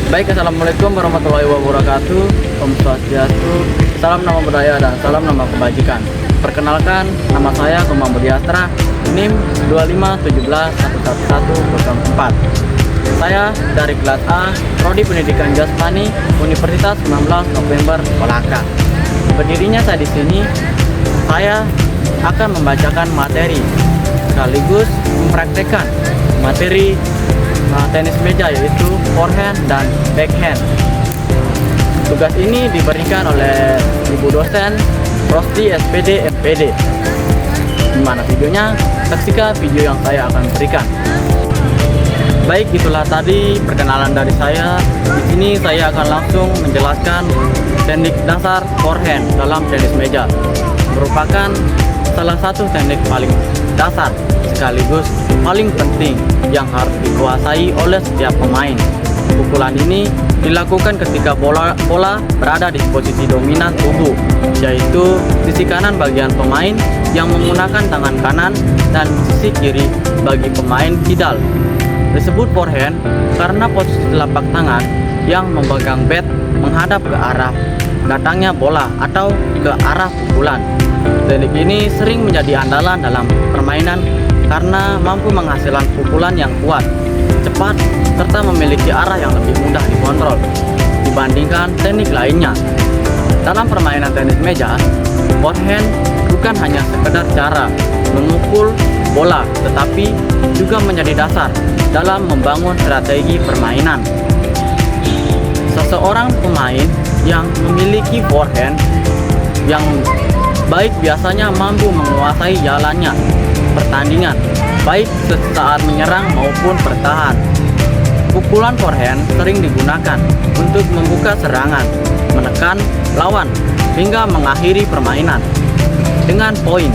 Baik, assalamualaikum warahmatullahi wabarakatuh. Om Swastiastu, salam nama budaya dan salam nama kebajikan. Perkenalkan, nama saya Komang Budiastra, NIM 251711104. Saya dari kelas A, Prodi Pendidikan Jasmani, Universitas 19 November Kolaka. Berdirinya saya di sini, saya akan membacakan materi sekaligus mempraktekkan materi tenis meja, yaitu forehand dan backhand. Tugas ini diberikan oleh Ibu dosen Rosti SPD FPD. Gimana videonya? Saksikan video yang saya akan berikan. Baik, itulah tadi perkenalan dari saya. Di sini saya akan langsung menjelaskan teknik dasar forehand dalam tenis meja. Merupakan salah satu teknik paling dasar sekaligus paling penting yang harus dikuasai oleh setiap pemain. Pukulan ini dilakukan ketika bola berada di posisi dominan tubuh, yaitu sisi kanan bagian pemain yang menggunakan tangan kanan dan sisi kiri bagi pemain kidal. Disebut forehand karena posisi telapak tangan yang memegang bat menghadap ke arah datangnya bola atau ke arah pukulan. Teknik ini sering menjadi andalan dalam permainan karena mampu menghasilkan pukulan yang kuat, cepat, serta memiliki arah yang lebih mudah dikontrol dibandingkan teknik lainnya. Dalam permainan tenis meja, forehand bukan hanya sekedar cara memukul bola, tetapi juga menjadi dasar dalam membangun strategi permainan. Seseorang pemain yang memiliki forehand yang baik biasanya mampu menguasai jalannya pertandingan, baik saat menyerang maupun bertahan. Pukulan forehand sering digunakan untuk membuka serangan, menekan lawan, hingga mengakhiri permainan dengan poin.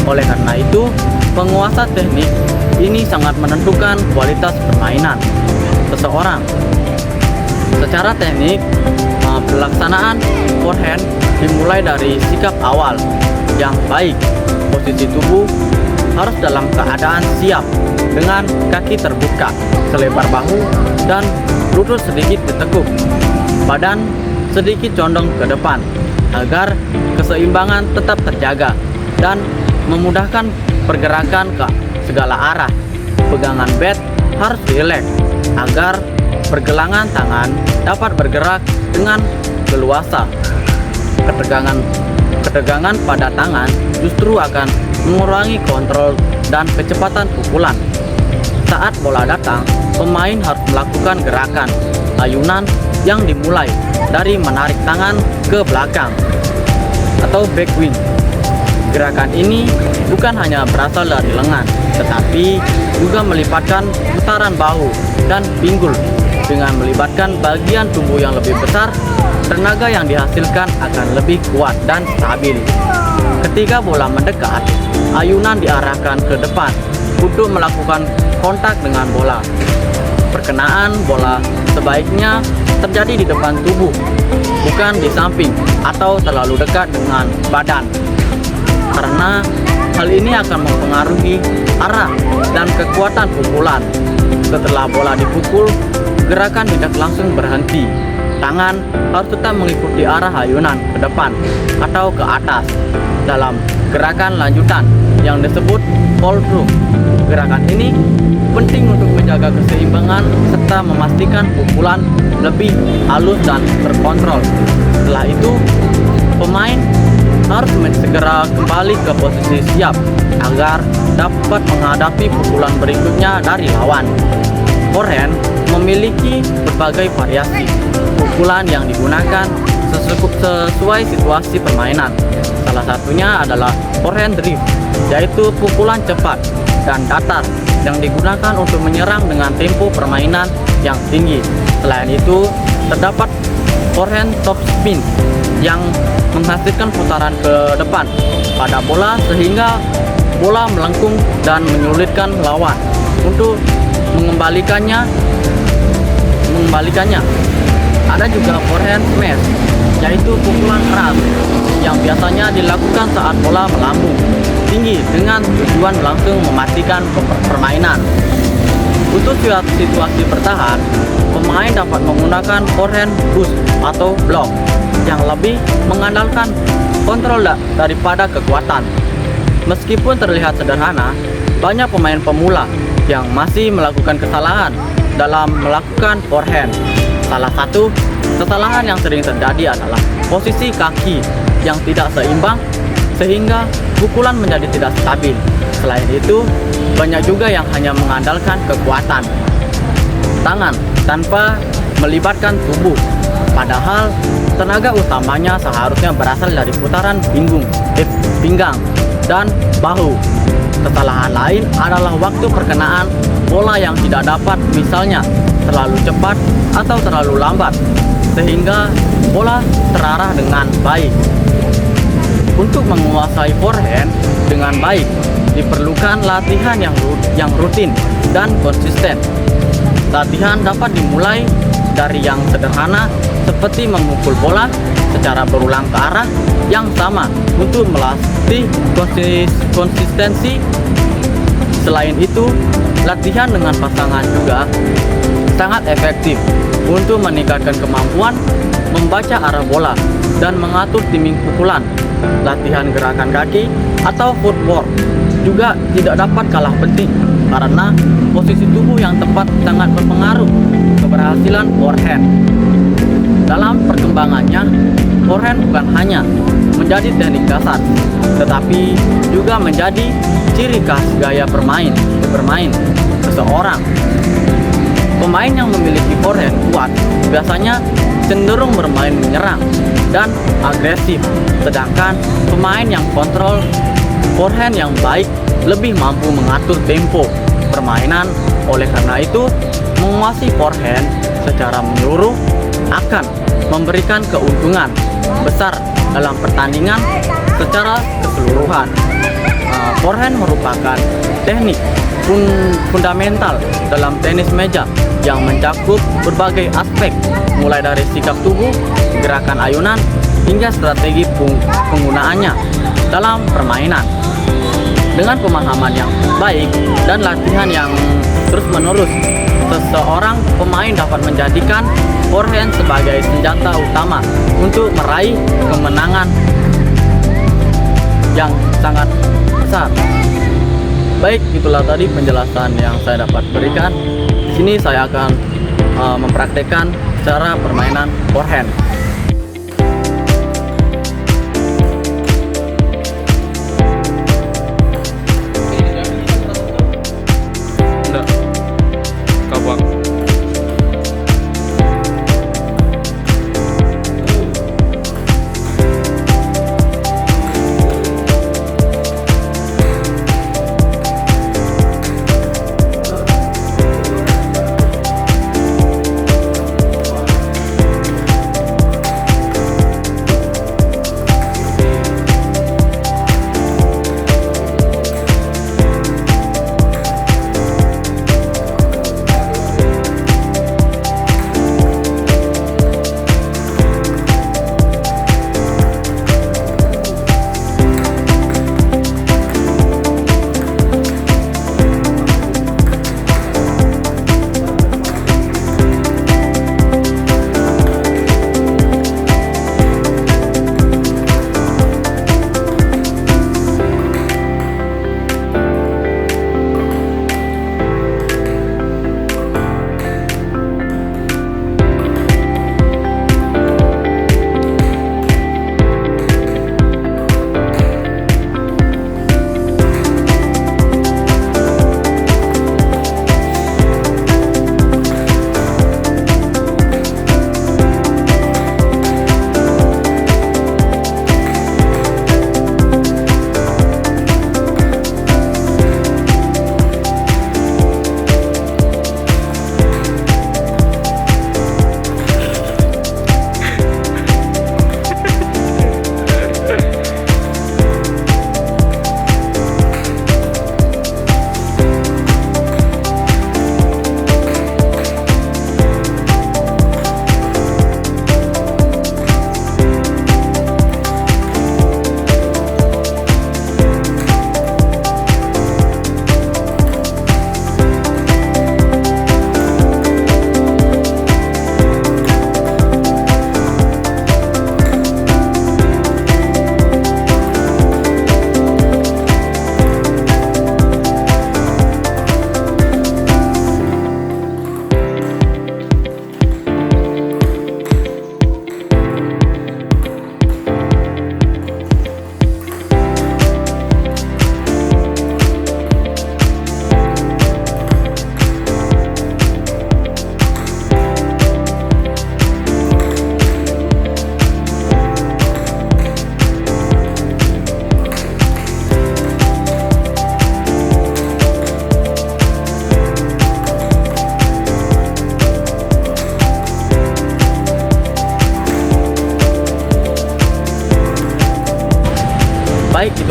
Oleh karena itu, penguasa teknik ini sangat menentukan kualitas permainan seseorang. Secara teknik, pelaksanaan forehand dimulai dari sikap awal yang baik. Posisi tubuh harus dalam keadaan siap dengan kaki terbuka selebar bahu dan lutut sedikit ditekuk, badan sedikit condong ke depan agar keseimbangan tetap terjaga dan memudahkan pergerakan ke segala arah. Pegangan bat harus rileks agar pergelangan tangan dapat bergerak dengan leluasa. Ketegangan pada tangan justru akan mengurangi kontrol dan kecepatan pukulan. Saat bola datang, pemain harus melakukan gerakan ayunan yang dimulai dari menarik tangan ke belakang atau backwing. Gerakan ini bukan hanya berasal dari lengan, tetapi juga melibatkan putaran bahu dan pinggul. Dengan melibatkan bagian tubuh yang lebih besar, tenaga yang dihasilkan akan lebih kuat dan stabil. Ketika bola mendekat, ayunan diarahkan ke depan untuk melakukan kontak dengan bola. Perkenaan bola sebaiknya terjadi di depan tubuh, bukan di samping atau terlalu dekat dengan badan, karena hal ini akan mempengaruhi arah dan kekuatan pukulan. Setelah bola dipukul, gerakan tidak langsung berhenti. Tangan harus tetap mengikuti arah ayunan ke depan atau ke atas dalam gerakan lanjutan yang disebut follow through. Gerakan ini penting untuk menjaga keseimbangan serta memastikan pukulan lebih halus dan terkontrol. Setelah itu, pemain harus segera kembali ke posisi siap agar dapat menghadapi pukulan berikutnya dari lawan. Forehand memiliki berbagai variasi pukulan yang digunakan sesuai situasi permainan. Salah satunya adalah forehand drift, yaitu pukulan cepat dan datar yang digunakan untuk menyerang dengan tempo permainan yang tinggi. Selain itu, terdapat forehand top spin yang menghasilkan putaran ke depan pada bola sehingga bola melengkung dan menyulitkan lawan untuk mengembalikannya. Ada juga forehand smash, yaitu pukulan keras yang biasanya dilakukan saat bola melambung tinggi dengan tujuan langsung mematikan permainan. Untuk situasi bertahan, pemain dapat menggunakan forehand boost atau block yang lebih mengandalkan kontrol daripada kekuatan. Meskipun terlihat sederhana, banyak pemain pemula yang masih melakukan kesalahan dalam melakukan forehand. Salah satu kesalahan yang sering terjadi adalah posisi kaki yang tidak seimbang sehingga pukulan menjadi tidak stabil. Selain itu, banyak juga yang hanya mengandalkan kekuatan tangan tanpa melibatkan tubuh. Padahal tenaga utamanya seharusnya berasal dari putaran pinggang dan bahu. Kesalahan lain adalah waktu perkenaan bola yang tidak dapat, misalnya terlalu cepat atau terlalu lambat, sehingga bola terarah dengan baik. Untuk menguasai forehand dengan baik, diperlukan latihan yang rutin dan konsisten. Latihan dapat dimulai dari yang sederhana seperti memukul bola secara berulang ke arah yang sama untuk melatih konsistensi. Selain itu, latihan dengan pasangan juga sangat efektif untuk meningkatkan kemampuan membaca arah bola dan mengatur timing pukulan. Latihan gerakan kaki atau footwork juga tidak dapat kalah penting karena posisi tubuh yang tepat sangat berpengaruh keberhasilan forehand. Dalam perkembangannya, forehand bukan hanya menjadi teknik dasar, tetapi juga menjadi ciri khas gaya bermain seseorang. Pemain yang memiliki forehand kuat biasanya cenderung bermain menyerang dan agresif, sedangkan pemain yang kontrol forehand yang baik lebih mampu mengatur tempo permainan. Oleh karena itu, menguasai forehand secara menyeluruh akan memberikan keuntungan besar dalam pertandingan secara keseluruhan. Forehand merupakan teknik fundamental dalam tenis meja yang mencakup berbagai aspek, mulai dari sikap tubuh, gerakan ayunan, hingga strategi penggunaannya dalam permainan. Dengan pemahaman yang baik dan latihan yang terus-menerus, seseorang pemain dapat menjadikan forehand sebagai senjata utama untuk meraih kemenangan yang sangat besar. Baik, itulah tadi penjelasan yang saya dapat berikan. Di sini saya akan mempraktekkan cara permainan forehand.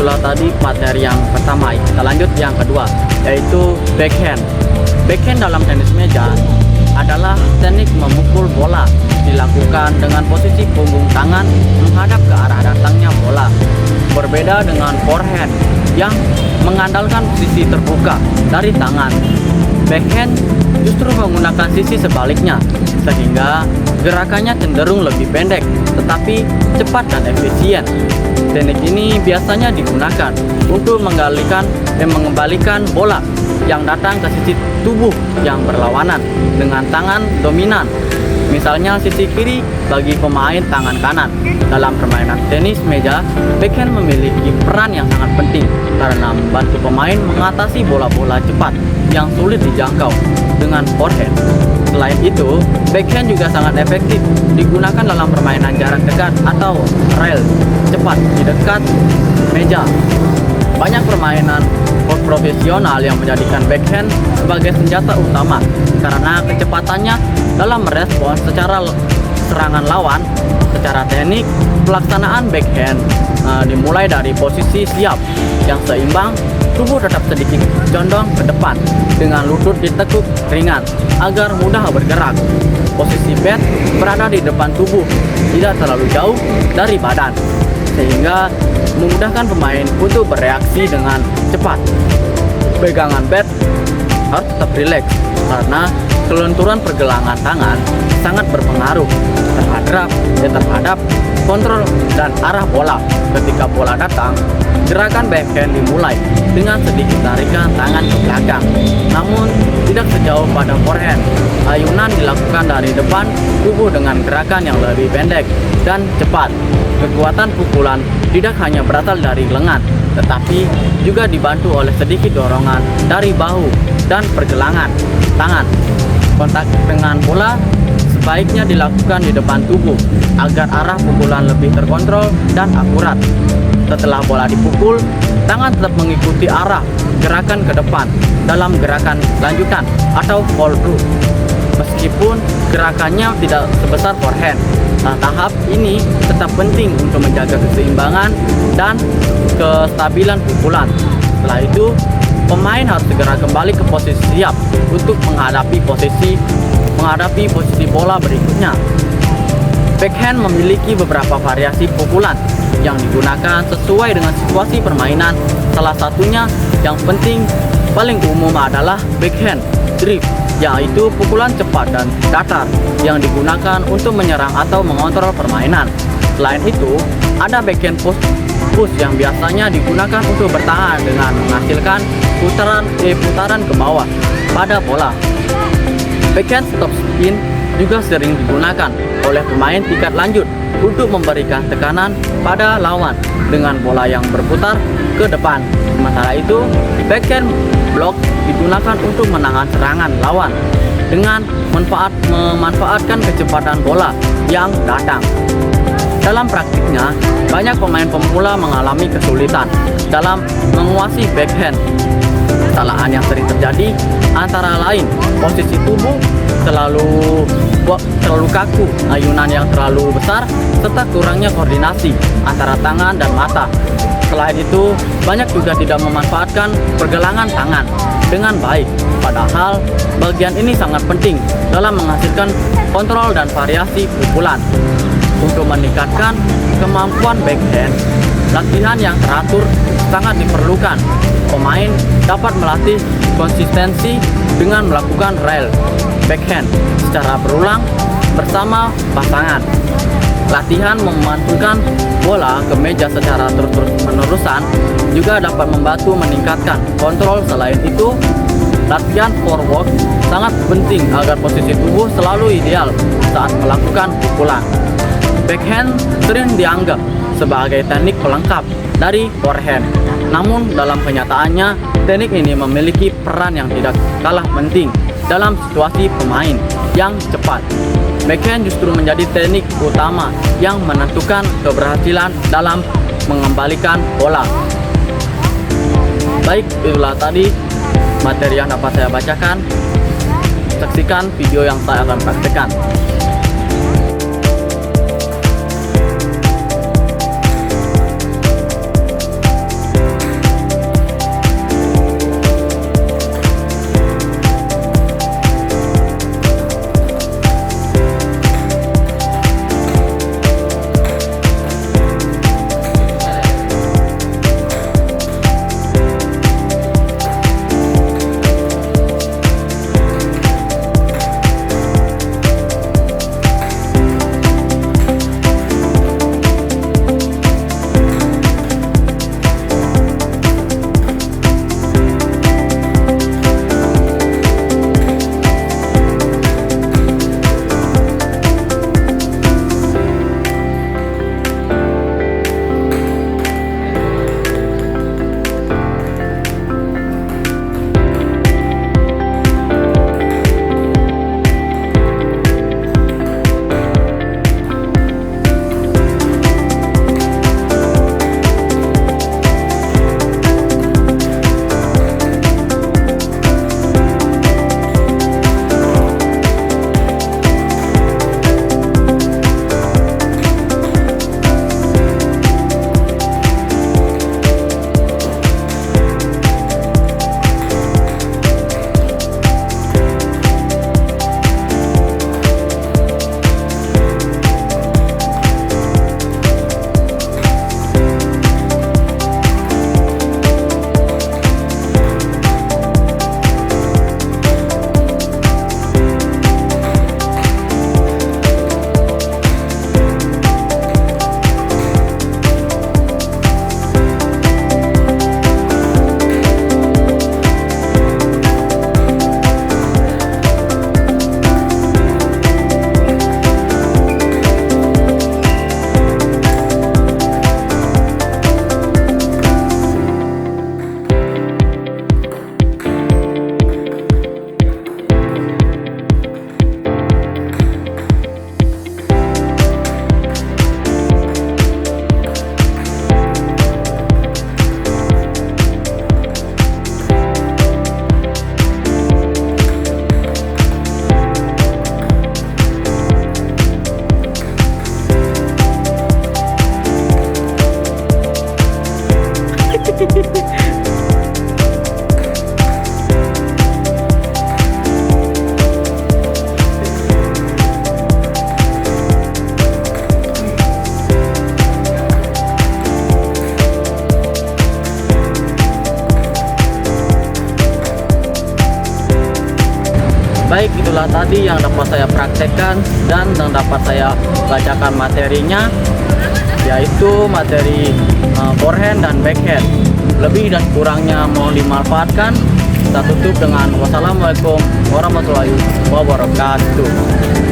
itulah tadi materi yang pertama. Kita lanjut yang kedua, yaitu backhand. Backhand dalam tenis meja adalah teknik memukul bola, dilakukan dengan posisi punggung tangan menghadap ke arah datangnya bola. Berbeda dengan forehand yang mengandalkan sisi terbuka dari tangan. Backhand justru menggunakan sisi sebaliknya, sehingga gerakannya cenderung lebih pendek tetapi cepat dan efisien. Teknik ini biasanya digunakan untuk mengembalikan bola yang datang ke sisi tubuh yang berlawanan dengan tangan dominan. Misalnya sisi kiri bagi pemain tangan kanan. Dalam permainan tenis meja, backhand memiliki peran yang sangat penting karena membantu pemain mengatasi bola-bola cepat yang sulit dijangkau dengan forehand. Selain itu, backhand juga sangat efektif digunakan dalam permainan jarak dekat atau rail cepat di dekat meja. Banyak permainan profesional yang menjadikan backhand sebagai senjata utama karena kecepatannya dalam merespons secara serangan lawan. Secara teknik, pelaksanaan backhand dimulai dari posisi siap yang seimbang, tubuh tetap sedikit condong ke depan dengan lutut ditekuk ringan agar mudah bergerak. Posisi bat berada di depan tubuh, tidak terlalu jauh dari badan, sehingga memudahkan pemain untuk bereaksi dengan cepat. Pegangan bat harus tetap rileks karena kelenturan pergelangan tangan sangat berpengaruh terhadap kontrol dan arah bola. Ketika bola datang, gerakan backhand dimulai dengan sedikit tarikan tangan ke belakang, namun tidak sejauh pada forehand. Ayunan dilakukan dari depan tubuh dengan gerakan yang lebih pendek dan cepat. Kekuatan pukulan tidak hanya berasal dari lengan, tetapi juga dibantu oleh sedikit dorongan dari bahu dan pergelangan tangan. Kontak dengan bola sebaiknya dilakukan di depan tubuh agar arah pukulan lebih terkontrol dan akurat. Setelah bola dipukul, tangan tetap mengikuti arah gerakan ke depan dalam gerakan lanjutan atau follow through. Meskipun gerakannya tidak sebesar forehand, tahap ini tetap penting untuk menjaga keseimbangan dan kestabilan pukulan. Setelah itu, pemain harus segera kembali ke posisi siap untuk menghadapi posisi bola berikutnya. Backhand memiliki beberapa variasi pukulan yang digunakan sesuai dengan situasi permainan. Salah satunya yang paling umum adalah backhand drift, yaitu pukulan cepat dan datar yang digunakan untuk menyerang atau mengontrol permainan. Selain itu, ada backhand push yang biasanya digunakan untuk bertahan dengan menghasilkan putaran ke bawah pada bola. Backhand stop spin juga sering digunakan oleh pemain tingkat lanjut untuk memberikan tekanan pada lawan dengan bola yang berputar ke depan. Sementara itu, backhand block digunakan untuk menahan serangan lawan dengan memanfaatkan kecepatan bola yang datang. Dalam praktiknya, banyak pemain pemula mengalami kesulitan dalam menguasai backhand. Kesalahan yang sering terjadi antara lain posisi tubuh terlalu kaku, ayunan yang terlalu besar, serta kurangnya koordinasi antara tangan dan mata. Selain itu, banyak juga tidak memanfaatkan pergelangan tangan dengan baik. Padahal, bagian ini sangat penting dalam menghasilkan kontrol dan variasi pukulan. Untuk meningkatkan kemampuan backhand, latihan yang teratur sangat diperlukan. Pemain dapat melatih konsistensi dengan melakukan rail backhand secara berulang bersama pasangan. Latihan memantulkan bola ke meja secara terus-menerusan juga dapat membantu meningkatkan kontrol. Selain itu, latihan footwork sangat penting agar posisi tubuh selalu ideal saat melakukan pukulan. Backhand sering dianggap sebagai teknik pelengkap dari forehand. Namun dalam kenyataannya, teknik ini memiliki peran yang tidak kalah penting dalam situasi pemain yang cepat. Backhand justru menjadi teknik utama yang menentukan keberhasilan dalam mengembalikan bola. Baik, itulah tadi materi yang dapat saya bacakan. Saksikan video yang saya akan praktekkan. itulah tadi yang dapat saya praktekkan dan yang dapat saya bacakan materinya, yaitu materi forehand dan backhand. Lebih dan kurangnya mohon dimanfaatkan. Kita tutup dengan wassalamualaikum warahmatullahi wabarakatuh.